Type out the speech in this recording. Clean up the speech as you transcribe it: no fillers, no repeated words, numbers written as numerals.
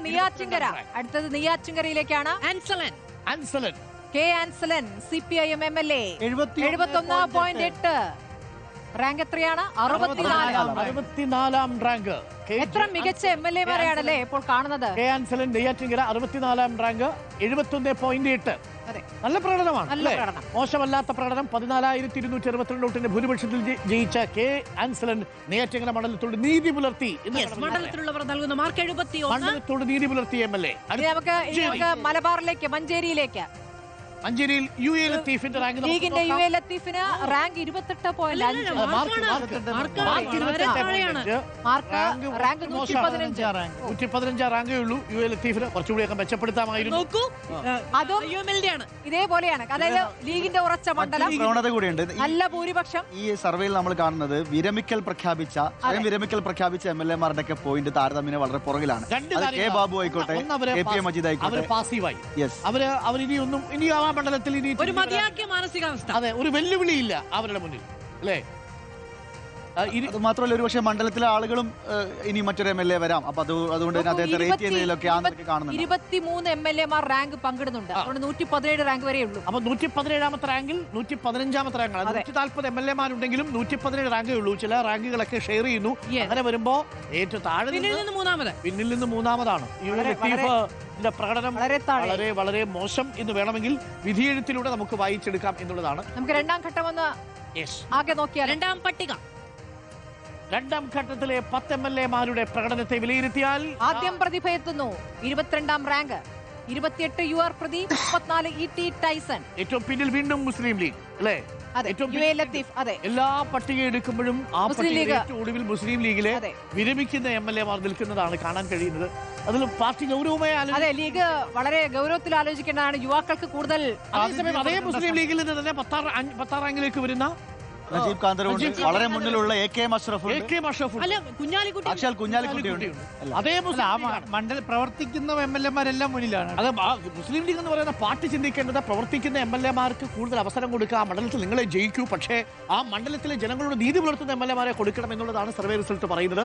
നെയ്യാറ്റിൻകര. അടുത്തത് നെയ്യാറ്റിൻകരയിലേക്കാണ്. K Ansalan CPIM MLA 71.8. Rank എത്രയാണ്? 64 റാങ്ക്. എത്ര മികച്ച MLA മാരെയാണല്ലേ ഇപ്പോൾ കാണുന്നത്. K Ansalan Neyyattinkara 64 rank, 71.8. നല്ല പ്രകടനമാണ്. മോശമല്ലാത്ത പ്രകടനം. 14,262 വോട്ടിന്റെ ഭൂരിപക്ഷത്തിൽ ജയിച്ച കെ ആൻസലൻ നെയ്യാറ്റിൻകര മണ്ഡലത്തോട് നീതി പുലർത്തി. മണ്ഡലത്തിലുള്ളവർ നൽകുന്ന മാർക്ക് 71. മണ്ഡലത്തോട് നീതി പുലർത്തി MLA. നമുക്ക് മലബാറിലേക്ക്, മഞ്ചേരിയിലേക്ക്. മഞ്ചേരിയിൽ UA ലത്തീഫിന്റെ റാങ്ക്. ലീഗിന്റെ UA ലത്തീഫിന് റാങ്ക് 28.5. റാങ്ക് 115 റാങ്കേ ഉള്ളൂ. UA ലത്തീഫിന് കുറച്ചുകൂടിയൊക്കെ മെച്ചപ്പെടുത്താമായിരുന്നു. അതും ഇതേപോലെയാണ്. അതായത് ലീഗിന്റെ ഉറച്ച മണ്ഡലം, പ്രവണത കൂടിയുണ്ട്. നല്ല ഭൂരിപക്ഷം. ഈ സർവേയിൽ നമ്മൾ കാണുന്നത് വിരമിക്കൽ പ്രഖ്യാപിച്ച MLA മാരുടെ ഒക്കെ പോയിന്റ് താരതമ്യേന വളരെ പുറകിലാണ്. കെ ബാബു ആയിക്കോട്ടെ, KP മജീദ് ആയിക്കോട്ടെ, പാസീവായി. ഇനി ആ മണ്ഡലത്തിൽ ഒരു മതിയാക്കിയ മാനസികാവസ്ഥ. അതെ, ഒരു വെല്ലുവിളിയില്ല അവരുടെ മുന്നിൽ, അല്ലേ? അത് മാത്രമല്ല, ഒരു പക്ഷേ മണ്ഡലത്തിലെ ആളുകളും ഇനി മറ്റൊരു MLA വരാം. അപ്പൊ അതുകൊണ്ട് അദ്ദേഹത്തെ റേറ്റ് ചെയ്യുന്നതിലൊക്കെ കാണുന്നുണ്ട്. 23 MLA മാർ റാങ്ക് പങ്കിടുന്നുണ്ട്. അതുകൊണ്ട് 117 റാങ്ക് വരെ ഉള്ളൂ. അപ്പൊ 117ാമത്തെ റാങ്കിൽ 115ാമത്തെ റാങ്കാണ്. 140 MLA മാരുണ്ടെങ്കിലും 117 റാങ്കേ ഉള്ളൂ. ചില റാങ്കുകളൊക്കെ ഷെയർ ചെയ്യുന്നു. അങ്ങനെ വരുമ്പോ ഏറ്റവും താഴെ പിന്നിൽ നിന്ന് മൂന്നാമതാണ്. ലത്തീഫിന്റെ പ്രകടനം വളരെ വളരെ മോശം എന്ന് വേണമെങ്കിൽ വിധിയെഴുത്തിലൂടെ നമുക്ക് വായിച്ചെടുക്കാം എന്നുള്ളതാണ്. നമുക്ക് രണ്ടാം ഘട്ടം ഒന്ന് ആകെ നോക്കിയാൽ, രണ്ടാം ഘട്ടത്തിലെ 10 MLA മാരുടെ പ്രകടനത്തെ വിലയിരുത്തിയാൽ ആദ്യം പ്രതിഭ എത്തുന്നു. 22ാം rank. 28 UR Pradeep, 34 ET Tyson. ഏറ്റവും പിന്നിൽ വീണ്ടും മുസ്ലിം ലീഗ്, അല്ലേ? എല്ലാ പട്ടിക എടുക്കുമ്പോഴും ആ ഒടുവിൽ മുസ്ലിം ലീഗിലെ വിരമിക്കുന്ന MLA മാർ നിൽക്കുന്നതാണ് കാണാൻ കഴിയുന്നത്. അതിൽ പാർട്ടി ഗൗരവമായി ലീഗ് വളരെ ഗൗരവത്തിൽ ആലോചിക്കേണ്ടതാണ്. യുവാക്കൾക്ക് കൂടുതൽ. അതേ മുസ്ലിം ലീഗിൽ നിന്ന് തന്നെ 10ാം റാങ്കിലേക്ക് വരുന്ന നജീബ് കാന്തറുണ്ട്. വളരെ മുന്നിലുള്ള AK മഷ്റഫ്, കുഞ്ഞാലിക്കുട്ടി. അതേ മണ്ഡലം പ്രവർത്തിക്കുന്ന MLA മാരെല്ലാം മുന്നിലാണ്. അത് മുസ്ലിം ലീഗ് എന്ന് പറയുന്ന പാർട്ടി ചിന്തിക്കേണ്ടത് പ്രവർത്തിക്കുന്ന MLA മാർക്ക് കൂടുതൽ അവസരം കൊടുക്കുക. ആ മണ്ഡലത്തിൽ നിങ്ങളെ ജയിക്കൂ, പക്ഷേ ആ മണ്ഡലത്തിലെ ജനങ്ങളോട് നീതി പുലർത്തുന്ന MLA മാരെ കൊടുക്കണം എന്നുള്ളതാണ് സർവേ റിസൾട്ട് പറയുന്നത്.